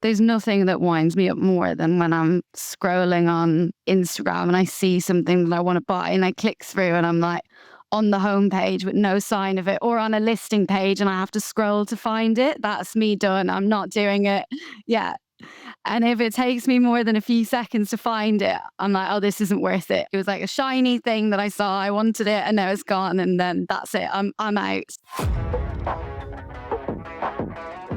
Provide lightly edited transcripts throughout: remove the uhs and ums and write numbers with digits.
there's nothing that winds me up more than when I'm scrolling on Instagram and I see something that I want to buy and I click through and I'm like on the homepage with no sign of it, or on a listing page and I have to scroll to find it. That's me done. I'm not doing it. Yeah. And if it takes me more than a few seconds to find it, I'm like, oh, this isn't worth it. It was like a shiny thing that I saw. I wanted it and now it's gone. And then that's it. I'm out.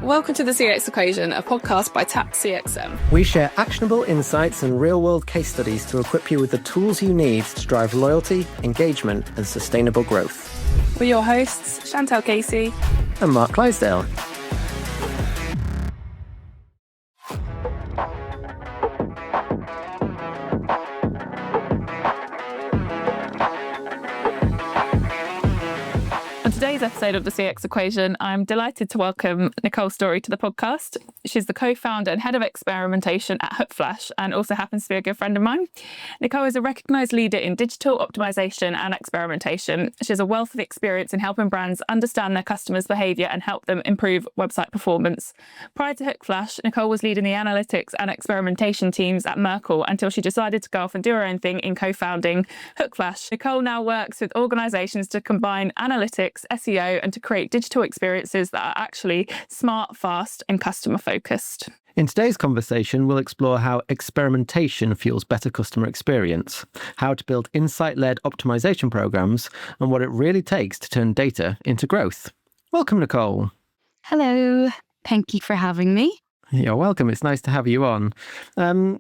Welcome to the CX Equation, a podcast by Tap CXM. We share actionable insights and real-world case studies to equip you with the tools you need to drive loyalty, engagement, and sustainable growth. We're your hosts, Chantal Casey and Mark Clydesdale. On today's episode of the CX Equation, I'm delighted to welcome Nicole Story to the podcast. She's the co-founder and head of experimentation at Hookflash and also happens to be a good friend of mine. Nicole is a recognised leader in digital optimization and experimentation. She has a wealth of experience in helping brands understand their customers' behaviour and help them improve website performance. Prior to Hookflash, Nicole was leading the analytics and experimentation teams at Merkle until she decided to go off and do her own thing in co-founding Hookflash. Nicole now works with organisations to combine analytics, SEO, and to create digital experiences that are actually smart, fast, and customer focused. In today's conversation, we'll explore how experimentation fuels better customer experience, how to build insight-led optimization programs, and what it really takes to turn data into growth. Welcome, Nicole. Hello. Thank you for having me. You're welcome. It's nice to have you on.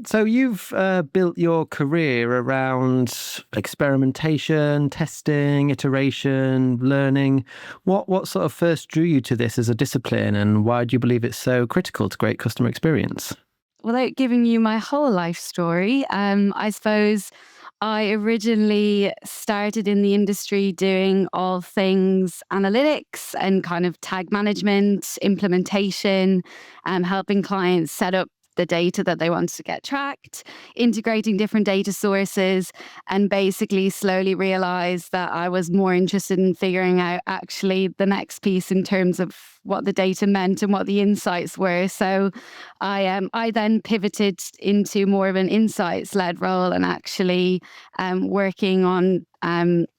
So you've built your career around experimentation, testing, iteration, learning. What sort of first drew you to this as a discipline, and why do you believe it's so critical to great customer experience? Without giving you my whole life story, I suppose I originally started in the industry doing all things analytics and kind of tag management, implementation, helping clients set up the data that they wanted to get tracked, integrating different data sources, and basically slowly realized that I was more interested in figuring out actually the next piece in terms of what the data meant and what the insights were. So I then pivoted into more of an insights-led role and actually working on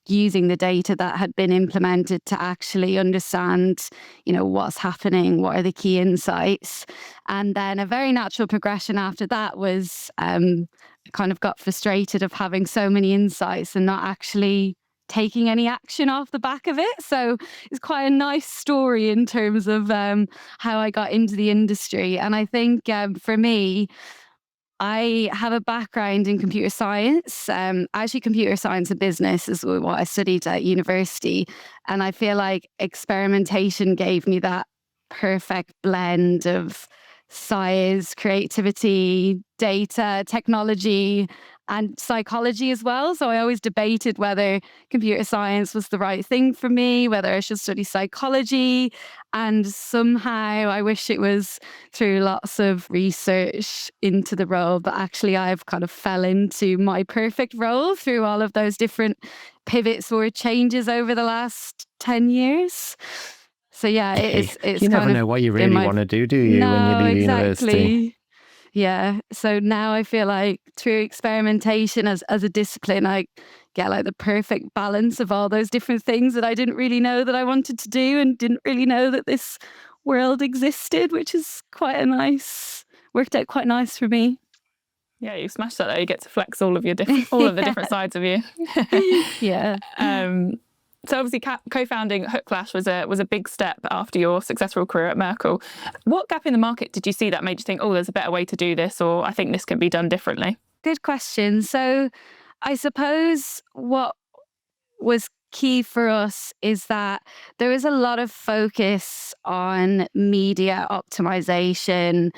using the data that had been implemented to actually understand, what's happening, what are the key insights. And then a very natural progression after that was I kind of got frustrated of having so many insights and not actually taking any action off the back of it. So it's quite a nice story in terms of how I got into the industry. And I think for me, I have a background in computer science. Actually, computer science and business is what I studied at university. And I feel like experimentation gave me that perfect blend of science, creativity, data, technology, and psychology as well. So I always debated whether computer science was the right thing for me, whether I should study psychology. And somehow I wish it was through lots of research into the role, but actually I've kind of fell into my perfect role through all of those different pivots or changes over the last 10 years. So yeah, it's you never know what you really want to do you, when you leave university? Yeah. So now I feel like through experimentation as a discipline, I get like the perfect balance of all those different things that I didn't really know that I wanted to do and didn't really know that this world existed, which is worked out quite nice for me. Yeah, you smashed that though. You get to flex all of your the different sides of you. Yeah. So obviously co-founding Hookflash was a big step after your successful career at Merkle. What gap in the market did you see that made you think, oh, there's a better way to do this, or I think this can be done differently? Good question. So I suppose what was key for us is that there is a lot of focus on media optimization,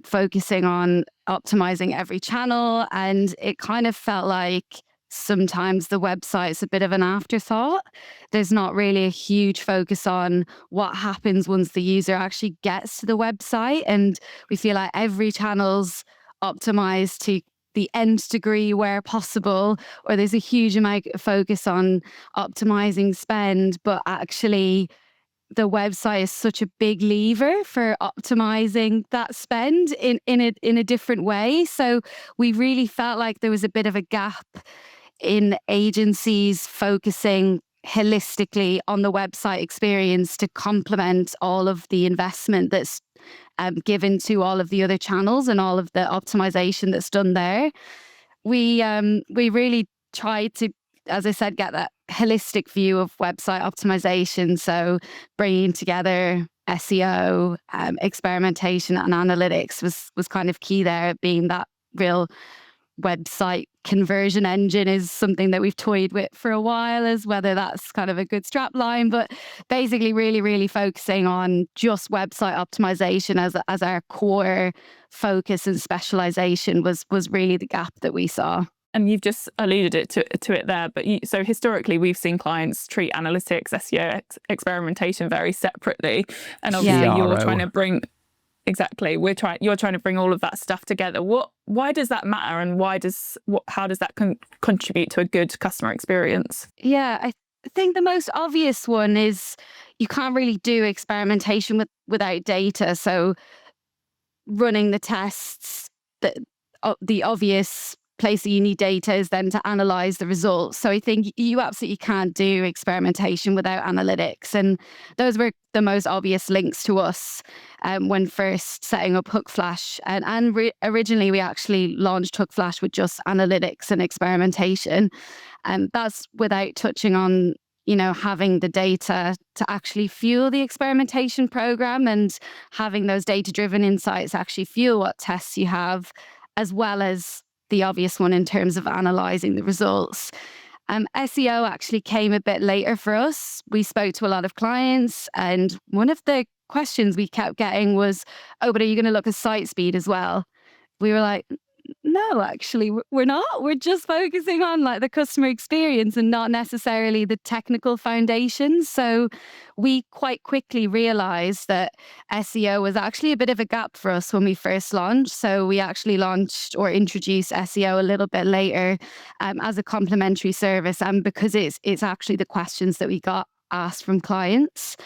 focusing on optimizing every channel. And it kind of felt like sometimes the website's a bit of an afterthought. There's not really a huge focus on what happens once the user actually gets to the website. And we feel like every channel's optimized to the nth degree where possible, or there's a huge amount of focus on optimizing spend, but actually the website is such a big lever for optimizing that spend in a different way. So we really felt like there was a bit of a gap in agencies focusing holistically on the website experience to complement all of the investment that's given to all of the other channels and all of the optimization that's done there. We really tried to, as I said, get that holistic view of website optimization. So bringing together SEO, experimentation, and analytics was kind of key there. Being that real website conversion engine is something that we've toyed with for a while, as whether that's kind of a good strap line, but basically really focusing on just website optimization as our core focus and specialization was really the gap that we saw. And you've just alluded to it there, but so historically we've seen clients treat analytics, SEO, experimentation very separately, and obviously you're trying to bring you're trying to bring all of that stuff together. Why does that matter, and how does that contribute to a good customer experience? Yeah, I think the most obvious one is you can't really do experimentation without data. So running the tests, the obvious place that you need data is then to analyze the results. So I think you absolutely can't do experimentation without analytics. And those were the most obvious links to us when first setting up Hookflash. And originally we actually launched Hookflash with just analytics and experimentation. And that's without touching on, having the data to actually fuel the experimentation program and having those data-driven insights actually fuel what tests you have, as well as the obvious one in terms of analysing the results. SEO actually came a bit later for us. We spoke to a lot of clients, and one of the questions we kept getting was, oh, but are you going to look at site speed as well? We were like, no, actually, we're not. We're just focusing on like the customer experience and not necessarily the technical foundations. So we quite quickly realized that SEO was actually a bit of a gap for us when we first launched. So we actually launched or introduced SEO a little bit later as a complementary service, and because it's actually the questions that we got asked from clients.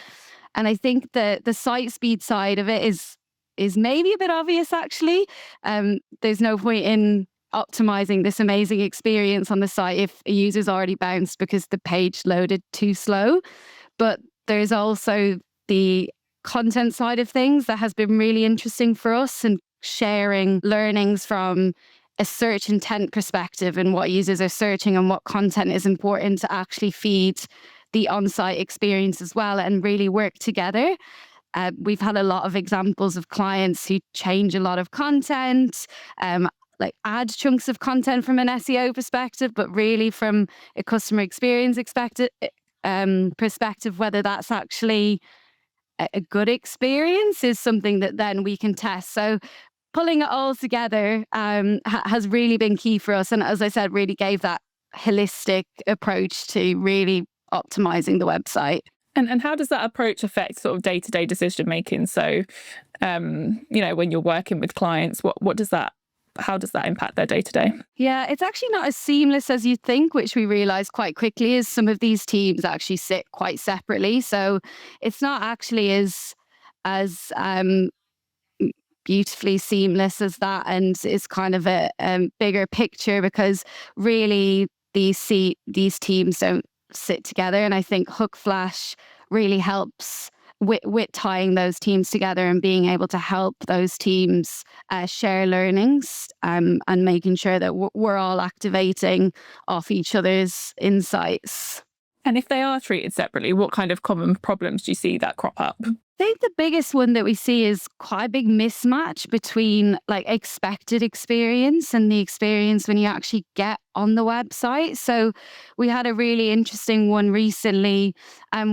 And I think the site speed side of it is maybe a bit obvious, actually. There's no point in optimizing this amazing experience on the site if a user's already bounced because the page loaded too slow. But there's also the content side of things that has been really interesting for us, and sharing learnings from a search intent perspective and what users are searching and what content is important to actually feed the on-site experience as well, and really work together. We've had a lot of examples of clients who change a lot of content, like add chunks of content from an SEO perspective, but really from a customer experience perspective, whether that's actually a good experience is something that then we can test. So pulling it all together has really been key for us. And as I said, really gave that holistic approach to really optimizing the website. And how does that approach affect sort of day-to-day decision making? So, when you're working with clients, how does that impact their day-to-day? Yeah, it's actually not as seamless as you think, which we realized quite quickly, as some of these teams actually sit quite separately. So it's not actually as beautifully seamless as that, and it's kind of a bigger picture, because really these teams don't sit together. And I think Hookflash really helps with tying those teams together and being able to help those teams share learnings and making sure that we're all activating off each other's insights. And if they are treated separately, what kind of common problems do you see that crop up? I think the biggest one that we see is quite a big mismatch between like expected experience and the experience when you actually get on the website. So we had a really interesting one recently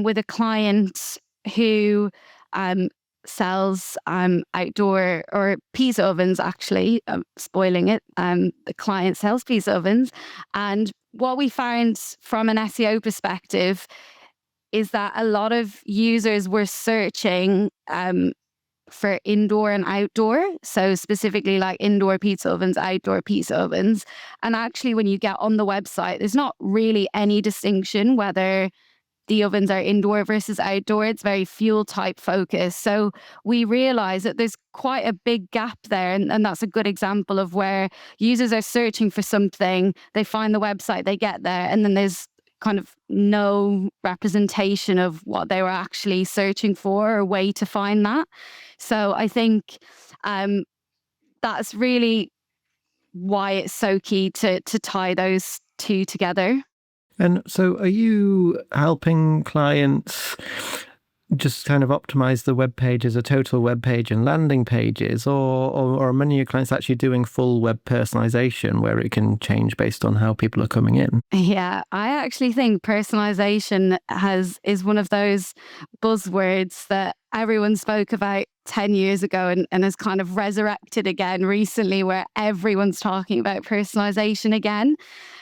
with a client who sells outdoor or pizza ovens, actually. Spoiling it. The client sells pizza ovens. And what we found from an SEO perspective is that a lot of users were searching for indoor and outdoor. So specifically like indoor pizza ovens, outdoor pizza ovens. And actually when you get on the website, there's not really any distinction whether the ovens are indoor versus outdoor. It's very fuel type focused. So we realize that there's quite a big gap there. And that's a good example of where users are searching for something, they find the website, they get there, and then there's kind of no representation of what they were actually searching for or way to find that. So I think that's really why it's so key to tie those two together. And so are you helping clients just kind of optimize the web page as a total web page and landing pages, or are many of your clients actually doing full web personalization where it can change based on how people are coming in? Yeah, I actually think personalization is one of those buzzwords that everyone spoke about 10 years ago and has kind of resurrected again recently, where everyone's talking about personalization again.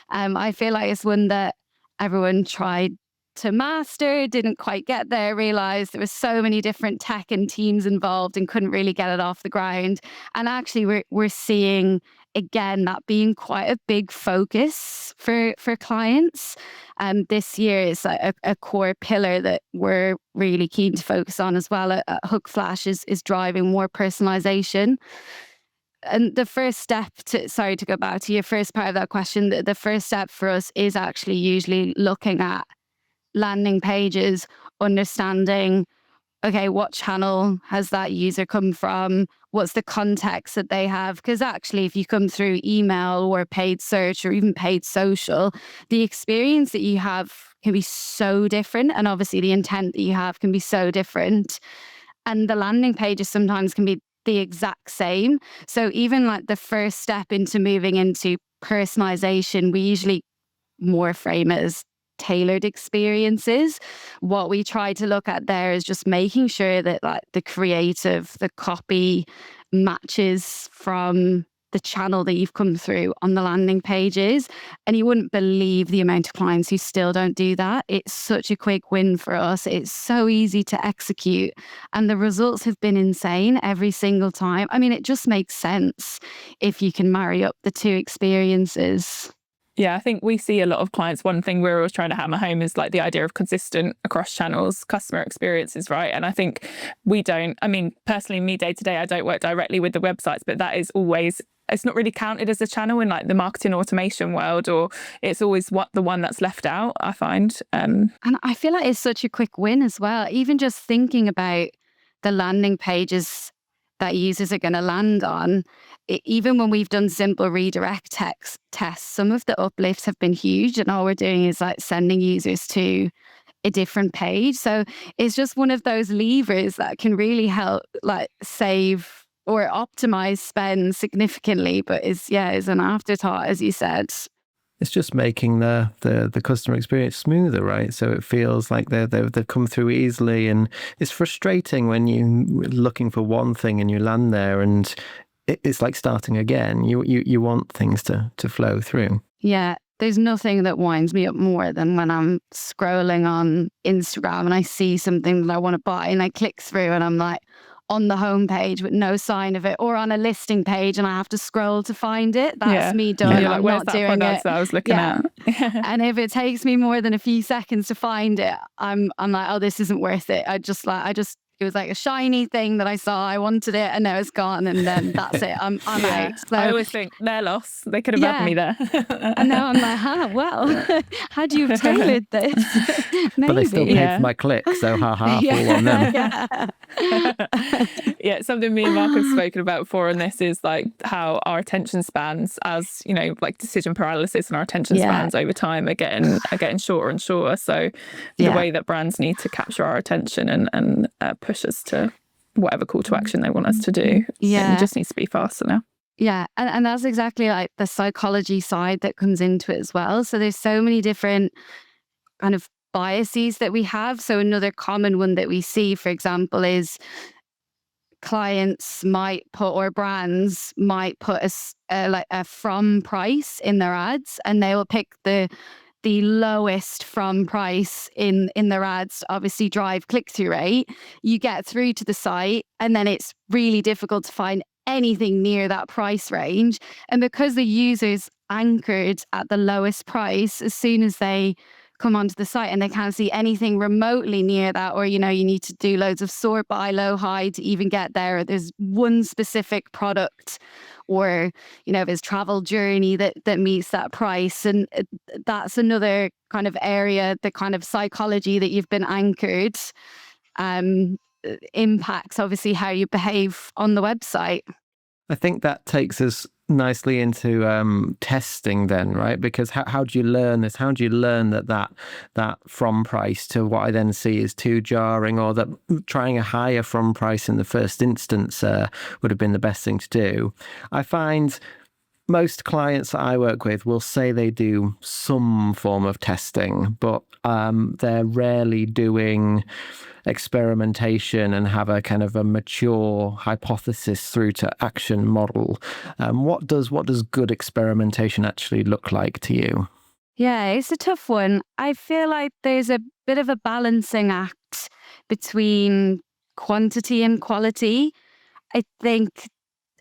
I feel like it's one that everyone tried to master, didn't quite get there, realized there was so many different tech and teams involved and couldn't really get it off the ground. And actually we're seeing again that being quite a big focus for clients. This year is a core pillar that we're really keen to focus on as well. Hookflash is driving more personalization. And the first step to go back to your first part of that question, the first step for us is actually usually looking at landing pages, understanding, okay, what channel has that user come from? What's the context that they have? Because actually, if you come through email or paid search or even paid social, the experience that you have can be so different. And obviously, the intent that you have can be so different. And the landing pages sometimes can be the exact same. So even like the first step into moving into personalization, we usually more frame it as tailored experiences. What we try to look at there is just making sure that like the creative, the copy matches from the channel that you've come through on the landing pages. And you wouldn't believe the amount of clients who still don't do that. It's such a quick win for us. It's so easy to execute. And the results have been insane every single time. I mean, it just makes sense if you can marry up the two experiences. Yeah, I think we see a lot of clients. One thing we're always trying to hammer home is like the idea of consistent across channels, customer experiences, right? And I think personally, me day to day, I don't work directly with the websites, but that is always, it's not really counted as a channel in like the marketing automation world, or it's always the one that's left out, I find. And I feel like it's such a quick win as well. Even just thinking about the landing pages that users are going to land on, even when we've done simple redirect tests, some of the uplifts have been huge, and all we're doing is like sending users to a different page. So it's just one of those levers that can really help like save or optimize spend significantly, but is an afterthought, as you said. It's just making the customer experience smoother, right? So it feels like they've come through easily, and it's frustrating when you're looking for one thing and you land there and it's like starting again. You want things to flow through. Yeah, there's nothing that winds me up more than when I'm scrolling on Instagram and I see something that I want to buy and I click through and I'm like on the homepage with no sign of it, or on a listing page and I have to scroll to find it. That's me done. You're like, I'm where's not that doing product it. that I was looking at? And if it takes me more than a few seconds to find it, I'm like, oh, this isn't worth it. It was like a shiny thing that I saw. I wanted it, and now it's gone, and then that's it. I'm out. So I always think their loss. They could have had me there. And now I'm like, well, how do you have tailored this? Maybe. But they still paid for my click, so haha, fool on them. Yeah, something me and Mark have spoken about before on this is like how our attention spans, as you know, like decision paralysis, and our attention spans over time are getting shorter and shorter. So the way that brands need to capture our attention and push us to whatever call to action they want us to do, it just needs to be faster now. Yeah, and that's exactly like the psychology side that comes into it as well. So there's so many different kind of biases that we have. So another common one that we see, for example, is clients might put, or brands might put a from price in their ads, and they will pick the lowest from price in their ads to obviously drive click-through rate. You get through to the site and then it's really difficult to find anything near that price range. And because the user's anchored at the lowest price, as soon as they come onto the site and they can't see anything remotely near that, or, you need to do loads of sort by, low, high to even get there. Or there's one specific product, or, there's travel journey that meets that price. And that's another kind of area, the kind of psychology that you've been anchored, impacts obviously how you behave on the website. I think that takes us nicely into testing then, right? Because how do you learn this? How do you learn that from price to what I then see is too jarring, or that trying a higher from price in the first instance would have been the best thing to do? I find most clients that I work with will say they do some form of testing, but they're rarely doing experimentation and have a kind of a mature hypothesis through to action model. What does good experimentation actually look like to you? Yeah, it's a tough one. I feel like there's a bit of a balancing act between quantity and quality. I think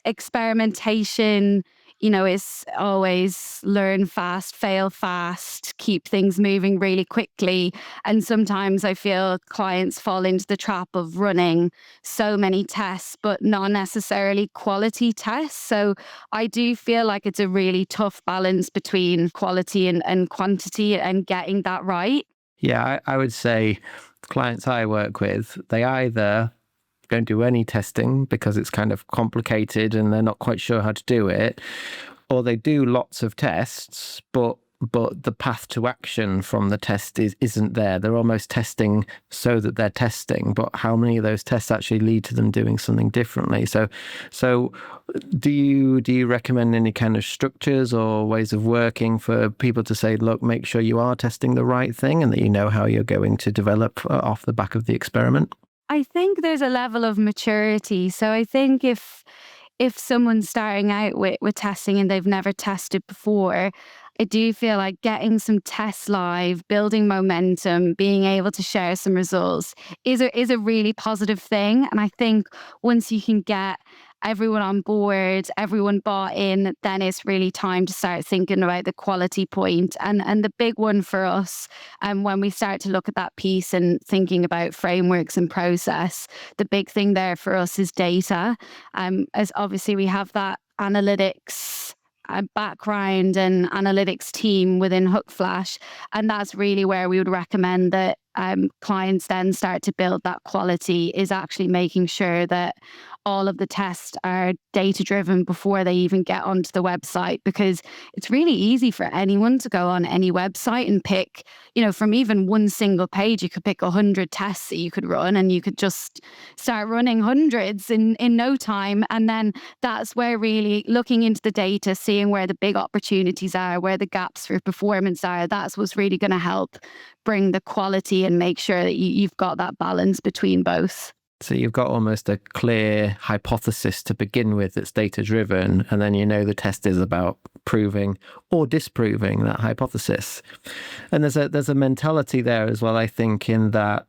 experimentation, is always learn fast, fail fast, keep things moving really quickly. And sometimes I feel clients fall into the trap of running so many tests, but not necessarily quality tests. So I do feel like it's a really tough balance between quality and quantity and getting that right. Yeah, I would say clients I work with, they either don't do any testing because it's kind of complicated and they're not quite sure how to do it, or they do lots of tests, but the path to action from the test isn't there. They're almost testing so that they're testing, but how many of those tests actually lead to them doing something differently? So do you recommend any kind of structures or ways of working for people to say, look, make sure you are testing the right thing and that you know how you're going to develop off the back of the experiment? I think there's a level of maturity. So I think if someone's starting out with testing and they've never tested before, I do feel like getting some tests live, building momentum, being able to share some results is a really positive thing. And I think once you can get everyone on board, everyone bought in, then it's really time to start thinking about the quality point. And the big one for us, when we start to look at that piece and thinking about frameworks and process, the big thing there for us is data. As obviously we have that analytics background and analytics team within Hookflash, and that's really where we would recommend that clients then start to build that quality, is actually making sure that all of the tests are data driven before they even get onto the website, because it's really easy for anyone to go on any website and pick, from even one single page, you could pick 100 tests that you could run, and you could just start running hundreds in no time. And then that's where really looking into the data, seeing where the big opportunities are, where the gaps for performance are, that's what's really going to help bring the quality and make sure that you've got that balance between both. So you've got almost a clear hypothesis to begin with that's data-driven, and then the test is about proving or disproving that hypothesis. And there's a mentality there as well, I think, in that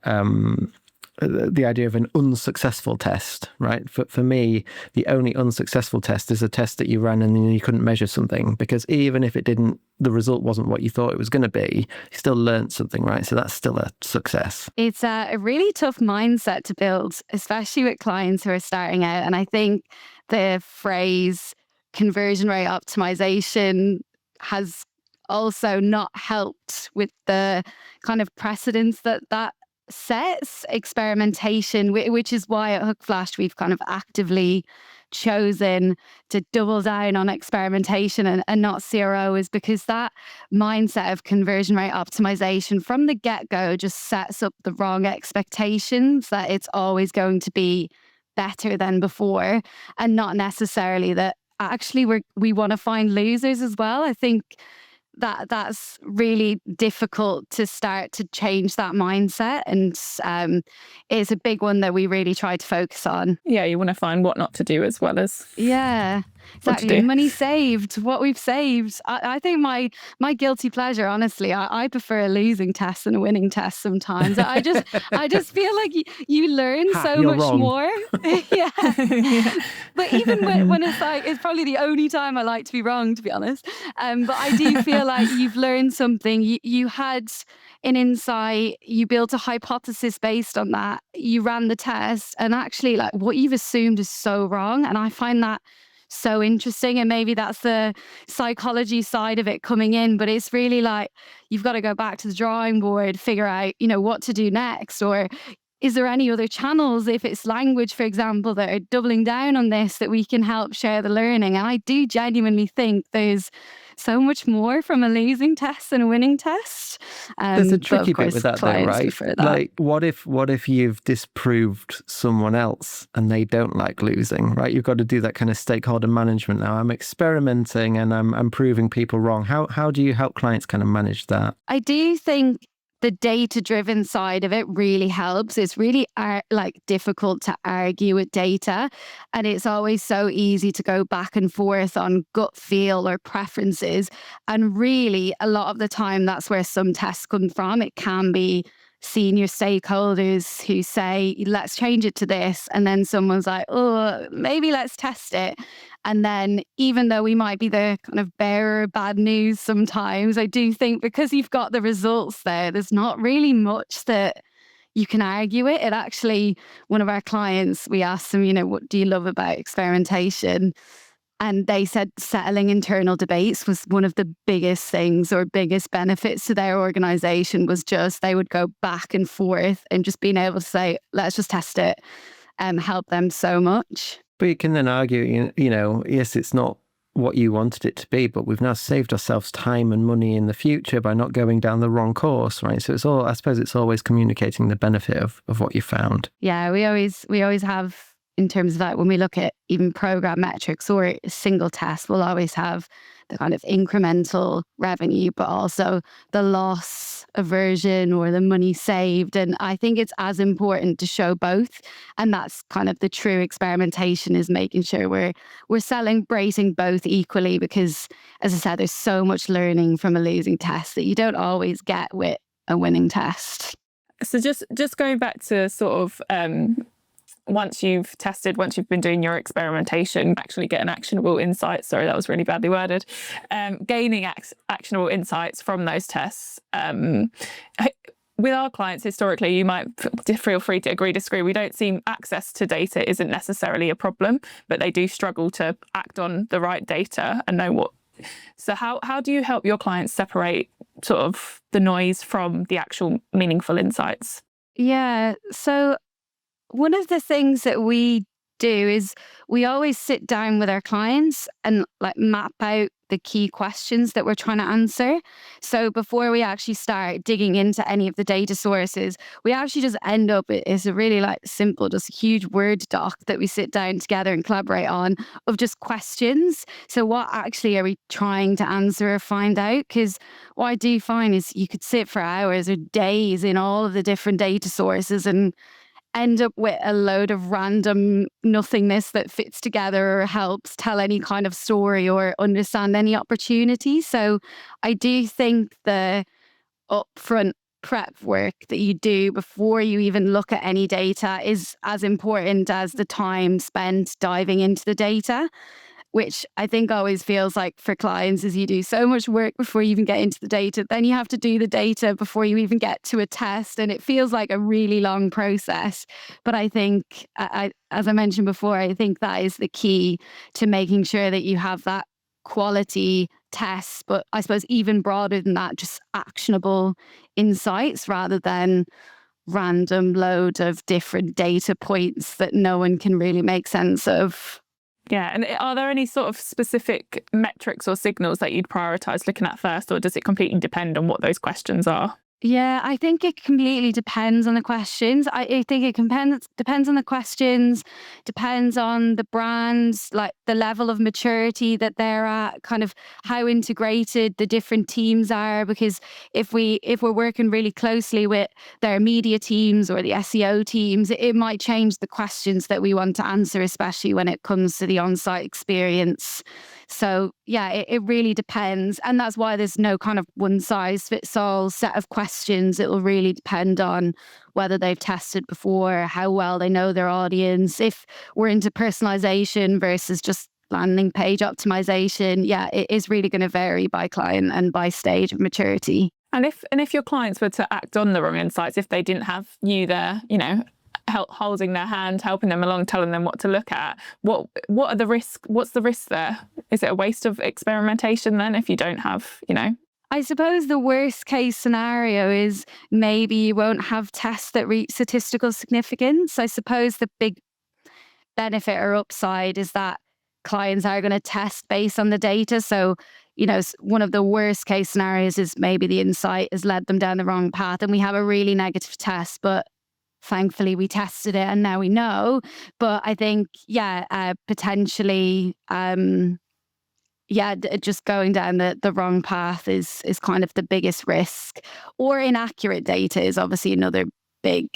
the idea of an unsuccessful test, right? For me, the only unsuccessful test is a test that you ran and then you couldn't measure something, because even if the result wasn't what you thought it was going to be, you still learned something, right? So that's still a success. It's a really tough mindset to build, especially with clients who are starting out. And I think the phrase conversion rate optimization has also not helped with the kind of precedence that sets. Experimentation, which is why at Hookflash we've kind of actively chosen to double down on experimentation and not CRO, is because that mindset of conversion rate optimization from the get-go just sets up the wrong expectations, that it's always going to be better than before, and not necessarily that actually we want to find losers as well. I think that's really difficult to start to change that mindset, and it's a big one that we really try to focus on. Yeah, you want to find what not to do as well as Exactly. Money saved, what we've saved. I think my guilty pleasure, honestly, I prefer a losing test than a winning test sometimes. I just feel like you learn so much wrong. more. Yeah. But even when it's like, it's probably the only time I like to be wrong, to be honest. But I do feel feel like you've learned something. You had an insight, you built a hypothesis based on that, you ran the test, and actually, like, what you've assumed is so wrong. And I find that so interesting. And maybe that's the psychology side of it coming in, but it's really like you've got to go back to the drawing board, figure out, what to do next, or is there any other channels, if it's language, for example, that are doubling down on this, that we can help share the learning? And I do genuinely think there's so much more from a losing test than a winning test. There's a But tricky of bit course, with that, though, clients right? prefer that. Like, what if you've disproved someone else and they don't like losing, right? You've got to do that kind of stakeholder management now. I'm experimenting and I'm proving people wrong. How do you help clients kind of manage that? I do think the data-driven side of it really helps. It's really difficult to argue with data, and it's always so easy to go back and forth on gut feel or preferences. And really, a lot of the time, that's where some tests come from. It can be senior stakeholders who say, let's change it to this. And then someone's like, oh, maybe let's test it. And then even though we might be the kind of bearer of bad news sometimes, I do think because you've got the results there's not really much that you can argue it. It actually, one of our clients, we asked them, what do you love about experimentation? And they said settling internal debates was one of the biggest things or biggest benefits to their organization, was just they would go back and forth, and just being able to say, let's just test it, help them so much. But you can then argue, yes, it's not what you wanted it to be, but we've now saved ourselves time and money in the future by not going down the wrong course, right? So I suppose it's always communicating the benefit of what you found. Yeah, we always have, in terms of that, when we look at even program metrics or a single test, we'll always have the kind of incremental revenue, but also the loss aversion or the money saved. And I think it's as important to show both. And that's kind of the true experimentation, is making sure we're celebrating both equally, because, as I said, there's so much learning from a losing test that you don't always get with a winning test. So just going back to sort of once you've been doing your experimentation, actually get an actionable insight. Sorry, that was really badly worded. Gaining actionable insights from those tests. With our clients, historically, you might feel free to agree, disagree. We don't see access to data isn't necessarily a problem, but they do struggle to act on the right data and know what. So how do you help your clients separate sort of the noise from the actual meaningful insights? Yeah, so one of the things that we do is we always sit down with our clients and map out the key questions that we're trying to answer. So before we actually start digging into any of the data sources, we actually just end up, it's a really simple, just a huge Word doc that we sit down together and collaborate on, of just questions. So what actually are we trying to answer or find out? Because what I do find is you could sit for hours or days in all of the different data sources and end up with a load of random nothingness that fits together or helps tell any kind of story or understand any opportunity. So I do think the upfront prep work that you do before you even look at any data is as important as the time spent diving into the data, which I think always feels like for clients is you do so much work before you even get into the data. Then you have to do the data before you even get to a test. And it feels like a really long process. But I think, as I mentioned before, I think that is the key to making sure that you have that quality tests, but I suppose even broader than that, just actionable insights rather than random load of different data points that no one can really make sense of. Yeah. And are there any sort of specific metrics or signals that you'd prioritise looking at first, or does it completely depend on what those questions are? Yeah, I think it completely depends on the questions. I think it depends on the questions, depends on the brands, the level of maturity that they're at, kind of how integrated the different teams are. Because if we're working really closely with their media teams or the SEO teams, it might change the questions that we want to answer, especially when it comes to the on-site experience. So yeah, it really depends. And that's why there's no kind of one size fits all set of questions. It will really depend on whether they've tested before, how well they know their audience, if we're into personalization versus just landing page optimization. Yeah, it is really going to vary by client and by stage of maturity. And if your clients were to act on the wrong insights, if they didn't have you there, holding their hand, helping them along, telling them what to look at, what are the risks? What's the risk there? Is it a waste of experimentation then if you don't have, I suppose the worst case scenario is maybe you won't have tests that reach statistical significance. I suppose the big benefit or upside is that clients are going to test based on the data. So, one of the worst case scenarios is maybe the insight has led them down the wrong path and we have a really negative test, but thankfully we tested it and now we know. But I think, potentially, just going down the wrong path is kind of the biggest risk. Or inaccurate data is obviously another big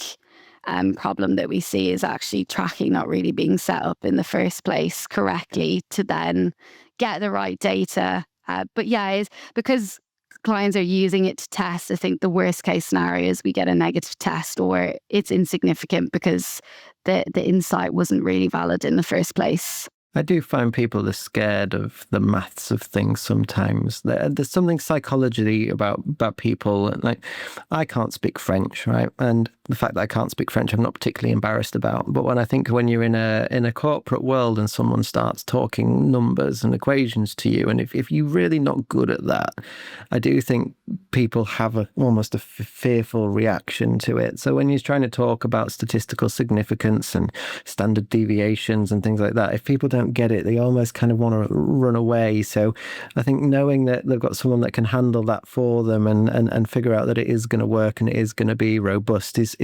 problem that we see, is actually tracking not really being set up in the first place correctly to then get the right data. It's because clients are using it to test. I think the worst case scenario is we get a negative test or it's insignificant because the insight wasn't really valid in the first place. I do find people are scared of the maths of things sometimes. There's something psychology about people. Like, I can't speak French, right? And the fact that I can't speak French, I'm not particularly embarrassed about. But when you're in a corporate world and someone starts talking numbers and equations to you, and if you're really not good at that, I do think people have almost a fearful reaction to it. So when you're trying to talk about statistical significance and standard deviations and things like that, if people don't get it, they almost kind of want to run away. So I think knowing that they've got someone that can handle that for them and figure out that it is going to work and it is going to be robust is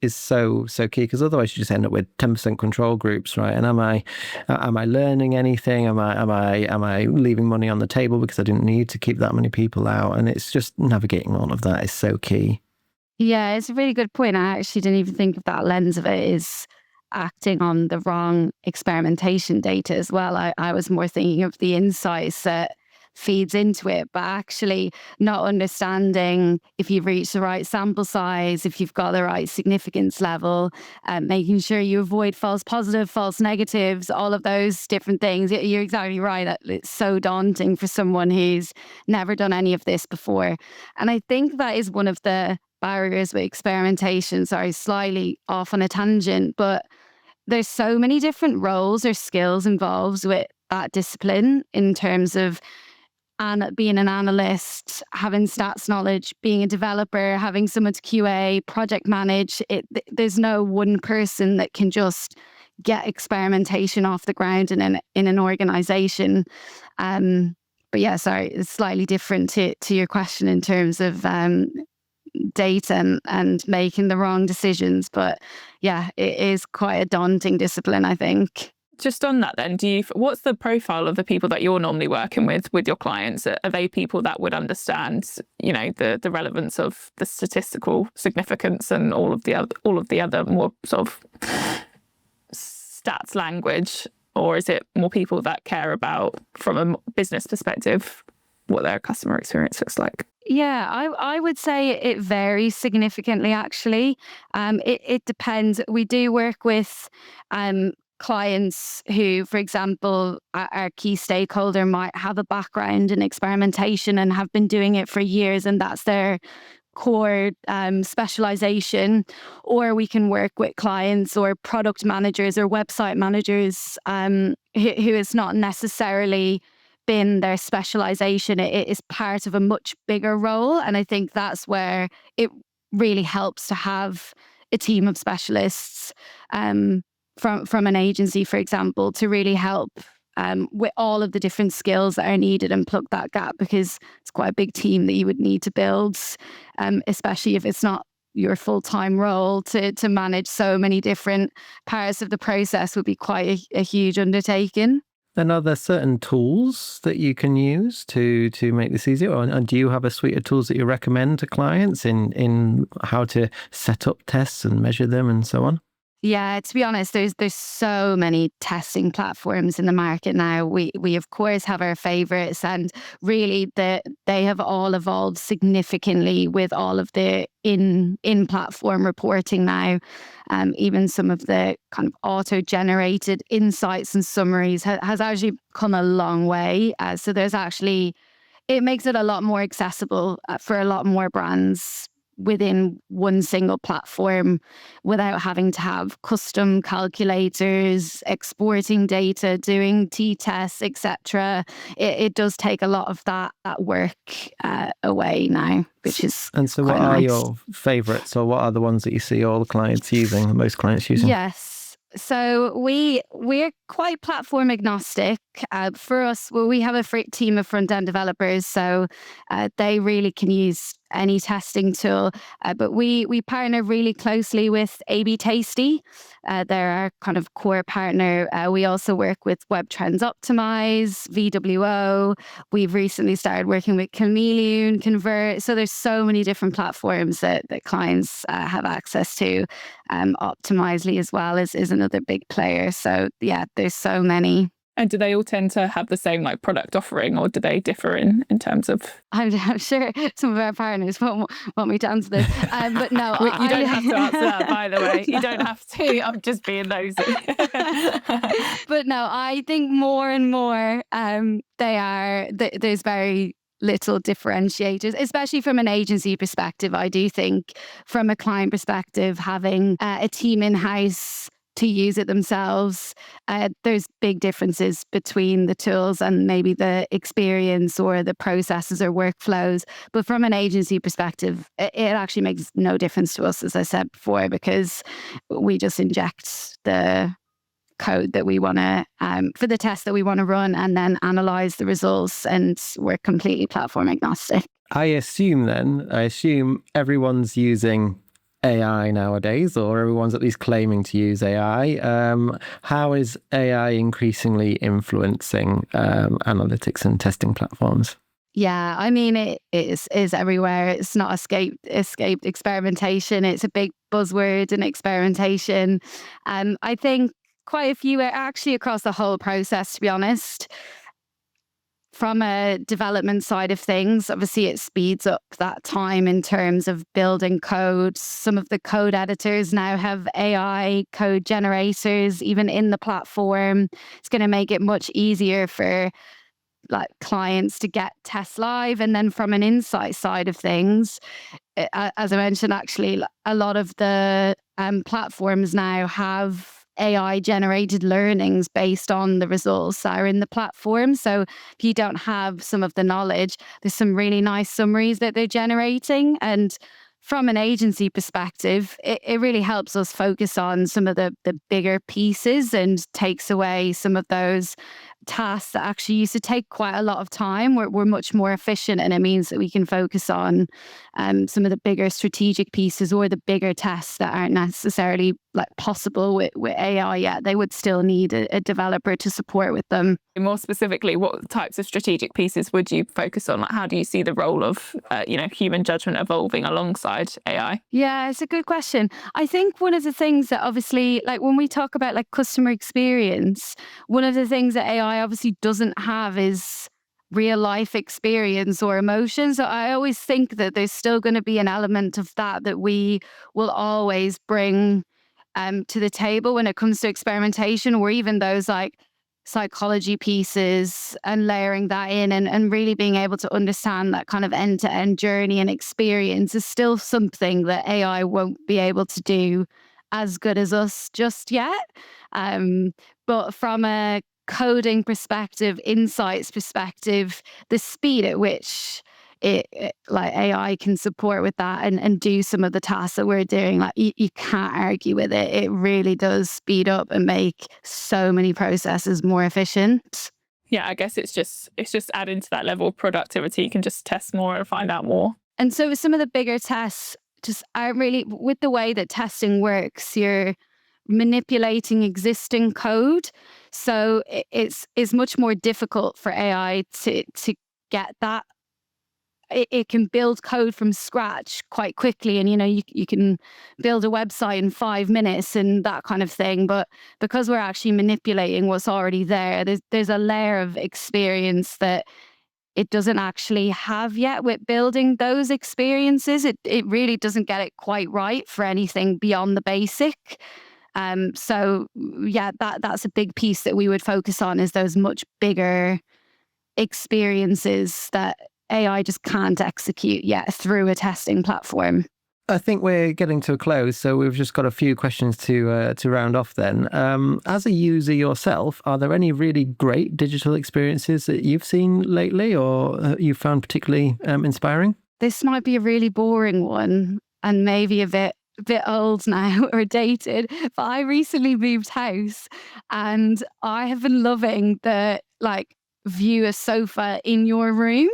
so key, because otherwise you just end up with 10% control groups, right? And am I learning anything? Am I leaving money on the table because I didn't need to keep that many people out? And it's just navigating all of that is so key. Yeah, it's a really good point. I actually didn't even think of that lens of it, is acting on the wrong experimentation data as well. I was more thinking of the insights that feeds into it, but actually not understanding if you've reached the right sample size, if you've got the right significance level, making sure you avoid false positive, false negatives, all of those different things. You're exactly right. It's so daunting for someone who's never done any of this before. And I think that is one of the barriers with experimentation. Sorry, slightly off on a tangent, but there's so many different roles or skills involved with that discipline, in terms of being an analyst, having stats knowledge, being a developer, having someone to QA, project manage. There's no one person that can just get experimentation off the ground in an organization. Sorry, it's slightly different to your question in terms of data and making the wrong decisions. But yeah, it is quite a daunting discipline, I think. Just on that then, what's the profile of the people that you're normally working with your clients? Are they people that would understand, the relevance of the statistical significance and all of the other more sort of stats language? Or is it more people that care about, from a business perspective, what their customer experience looks like? Yeah, I would say it varies significantly, actually. It depends. We do work with clients who, for example, our key stakeholder might have a background in experimentation and have been doing it for years, and that's their core specialization. Or we can work with clients or product managers or website managers who is not necessarily been their specialization. It is part of a much bigger role. And I think that's where it really helps to have a team of specialists from an agency, for example, to really help with all of the different skills that are needed and plug that gap, because it's quite a big team that you would need to build, especially if it's not your full-time role. To manage so many different parts of the process would be quite a huge undertaking. And are there certain tools that you can use to make this easier? And do you have a suite of tools that you recommend to clients in how to set up tests and measure them and so on? Yeah, to be honest, there's so many testing platforms in the market now. We of course have our favorites, and really they have all evolved significantly with all of the in platform reporting now. Even some of the kind of auto generated insights and summaries has actually come a long way. So there's actually it makes it a lot more accessible for a lot more brands within one single platform without having to have custom calculators, exporting data, doing t-tests, etc. It does take a lot of that work away now, which is And so, what quite are nice. your favourites, or what are the ones that you see all the clients using, most clients using? Yes. So we're quite platform agnostic. For us, well, we have a team of front end developers, so they really can use any testing tool. But we partner really closely with A/B Tasty. They're our kind of core partner. We also work with Web Trends Optimize, VWO. We've recently started working with Chameleon, Convert. So there's so many different platforms that clients have access to. Optimizely as well is another big player. So yeah, there's so many. And do they all tend to have the same like product offering, or do they differ in terms of? I'm sure some of our partners won't want me to answer this, but no, You don't have to answer that, by the way. You don't have to. I'm just being nosy. But no, I think more and more there's very little differentiators, especially from an agency perspective. I do think from a client perspective, having a team in-house to use it themselves, there's big differences between the tools and maybe the experience or the processes or workflows. But from an agency perspective, it actually makes no difference to us, as I said before, because we just inject the code that we want to for the test that we want to run and then analyze the results, and we're completely platform agnostic. I assume everyone's using AI nowadays, or everyone's at least claiming to use AI. How is AI increasingly influencing analytics and testing platforms? Yeah, I mean, it is everywhere. It's not escaped experimentation. It's a big buzzword in experimentation. I think quite a few are actually across the whole process, to be honest. From a development side of things, obviously it speeds up that time in terms of building code. Some of the code editors now have AI code generators, even in the platform. It's going to make it much easier for like clients to get tests live. And then from an insight side of things, as I mentioned, actually, a lot of the platforms now have AI generated learnings based on the results that are in the platform. So if you don't have some of the knowledge, there's some really nice summaries that they're generating. And from an agency perspective, it really helps us focus on some of the bigger pieces and takes away some of those tasks that actually used to take quite a lot of time. We're much more efficient, and it means that we can focus on some of the bigger strategic pieces or the bigger tests that aren't necessarily like possible with AI yet. They would still need a developer to support with them. More specifically, what types of strategic pieces would you focus on? Like, how do you see the role of human judgment evolving alongside AI? Yeah, it's a good question. I think one of the things that obviously, like when we talk about like customer experience, one of the things that AI obviously doesn't have is real life experience or emotions. So I always think that there's still going to be an element of that we will always bring to the table when it comes to experimentation, or even those like psychology pieces and layering that in, and really being able to understand that kind of end-to-end journey and experience is still something that AI won't be able to do as good as us just yet. But from a coding perspective, insights perspective, the speed at which like AI can support with that and do some of the tasks that we're doing, like you can't argue with it. It really does speed up and make so many processes more efficient. Yeah, I guess it's just adding to that level of productivity. You can just test more and find out more. And so some of the bigger tests just aren't really, with the way that testing works, you're manipulating existing code. So it's much more difficult for AI to get that it can build code from scratch quite quickly, and you can build a website in 5 minutes and that kind of thing. But because we're actually manipulating what's already there, there's a layer of experience that it doesn't actually have yet with building those experiences. It really doesn't get it quite right for anything beyond the basic. So yeah, that's a big piece that we would focus on, is those much bigger experiences that AI just can't execute yet through a testing platform. I think we're getting to a close, so we've just got a few questions to round off then. As a user yourself, are there any really great digital experiences that you've seen lately or you found particularly inspiring? This might be a really boring one and maybe a bit old now or dated, but I recently moved house and I have been loving the view a sofa in your room.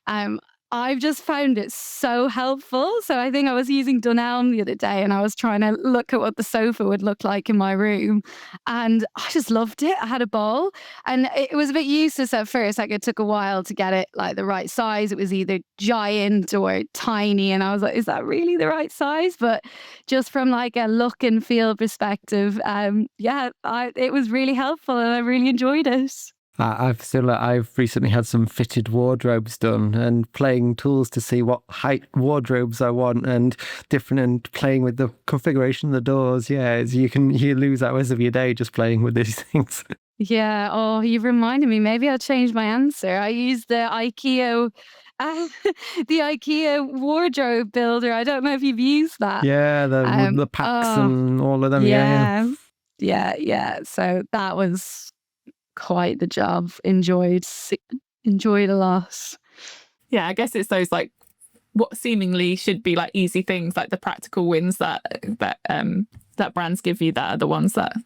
Um, I've just found it so helpful. So I think I was using Dunelm the other day and I was trying to look at what the sofa would look like in my room. And I just loved it. I had a ball. And it was a bit useless at first. It took a while to get it the right size. It was either giant or tiny. And I was like, is that really the right size? But just from a look and feel perspective, it was really helpful and I really enjoyed it. I've recently had some fitted wardrobes done and playing tools to see what height wardrobes I want and playing with the configuration of the doors. Yeah, you lose hours of your day just playing with these things. Yeah. Oh, you've reminded me. Maybe I'll change my answer. I used the IKEA wardrobe builder. I don't know if you've used that. Yeah, the packs and all of them. Yeah. So that was quite the job. Enjoyed a lot. Yeah, I guess it's those what seemingly should be easy things, the practical wins that brands give you, that are the ones that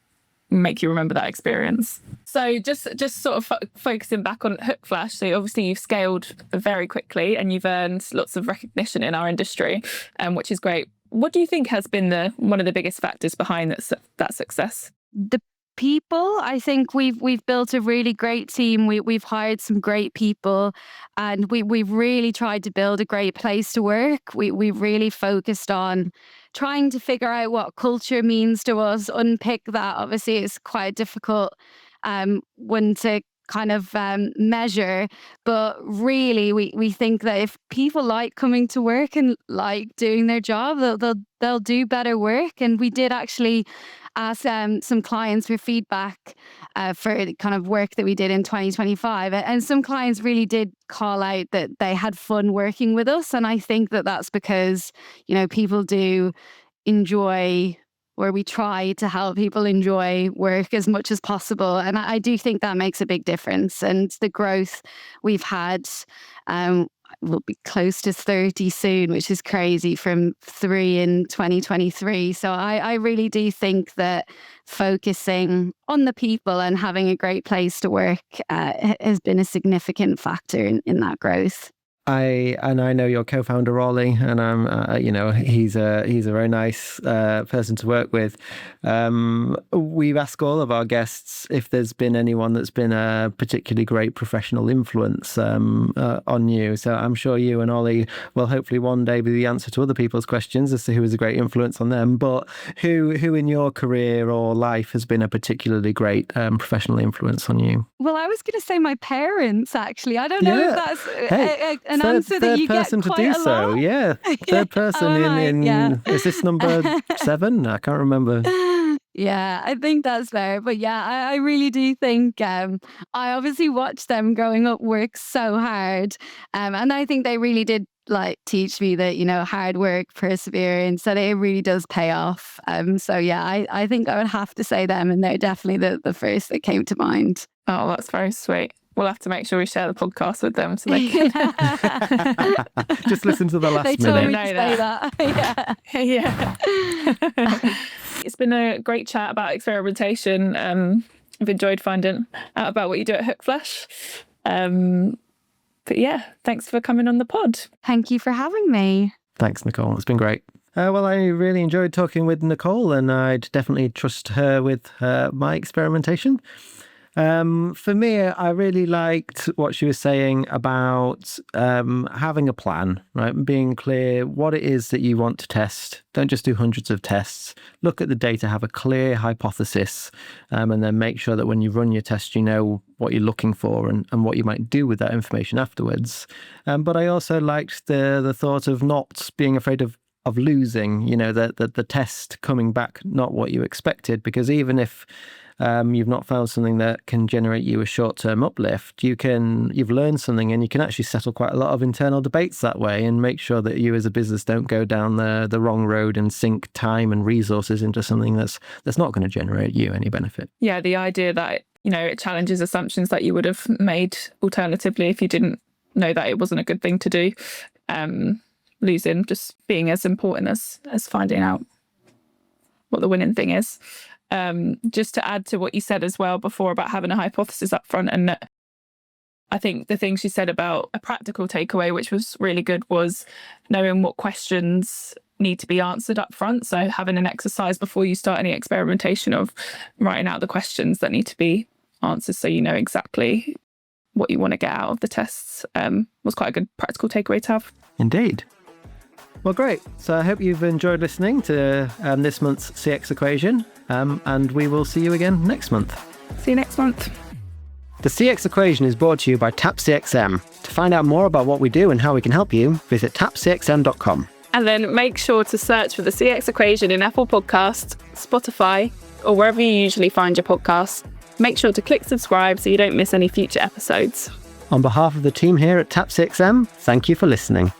make you remember that experience. So just sort of focusing back on Hookflash. So obviously you've scaled very quickly and you've earned lots of recognition in our industry, which is great. What do you think has been one of the biggest factors behind that success? The people. I think we've built a really great team. We've hired some great people, and we've really tried to build a great place to work. We've really focused on trying to figure out what culture means to us, unpick that. Obviously, it's quite a difficult one to kind of measure, but really we think that if people like coming to work and like doing their job, they'll do better work. And we did actually ask some clients for feedback for the kind of work that we did in 2025, and some clients really did call out that they had fun working with us. And I think that that's because people do enjoy, where we try to help people enjoy work as much as possible. And I do think that makes a big difference. And the growth we've had, will be close to 30 soon, which is crazy, from 3 in 2023. So I really do think that focusing on the people and having a great place to work has been a significant factor in that growth. I know your co-founder Ollie, and he's a very nice person to work with. We've asked all of our guests if there's been anyone that's been a particularly great professional influence on you. So I'm sure you and Ollie will hopefully one day be the answer to other people's questions as to who is a great influence on them. But who in your career or life has been a particularly great professional influence on you? Well, I was going to say my parents, actually. I don't know if that's an answer that you get quite a lot. So, yeah. Third person is this number 7? I can't remember. Yeah, I think that's fair. But yeah, I really do think I obviously watched them growing up work so hard. And I think they really did teach me that, hard work, perseverance, that it really does pay off. So yeah, I think I would have to say them, and they're definitely the first that came to mind. Oh, that's very sweet. We'll have to make sure we share the podcast with them so they can just listen to the last minute. They told me to say that. Yeah. It's been a great chat about experimentation. I've enjoyed finding out about what you do at Hookflash. But yeah, thanks for coming on the pod. Thank you for having me. Thanks, Nicole. It's been great. Well, I really enjoyed talking with Nicole, and I'd definitely trust her with my experimentation. For me, I really liked what she was saying about having a plan, right? And being clear what it is that you want to test. Don't just do hundreds of tests. Look at the data, have a clear hypothesis, and then make sure that when you run your test, you know what you're looking for and what you might do with that information afterwards. But I also liked the thought of not being afraid of losing, the test coming back not what you expected, because even if you've not found something that can generate you a short-term uplift, you've learned something, and you can actually settle quite a lot of internal debates that way and make sure that you as a business don't go down the wrong road and sink time and resources into something that's not going to generate you any benefit. Yeah, the idea that, it challenges assumptions that you would have made alternatively if you didn't know that it wasn't a good thing to do. Losing just being as important as finding out what the winning thing is. Just to add to what you said as well before about having a hypothesis up front, and I think the thing she said about a practical takeaway, which was really good, was knowing what questions need to be answered up front. So having an exercise before you start any experimentation of writing out the questions that need to be answered so you know exactly what you want to get out of the tests was quite a good practical takeaway to have. Indeed. Well, great. So I hope you've enjoyed listening to this month's CX Equation, and we will see you again next month. See you next month. The CX Equation is brought to you by Tap CXM. To find out more about what we do and how we can help you, visit tapcxm.com. And then make sure to search for the CX Equation in Apple Podcasts, Spotify, or wherever you usually find your podcasts. Make sure to click subscribe so you don't miss any future episodes. On behalf of the team here at Tap CXM, thank you for listening.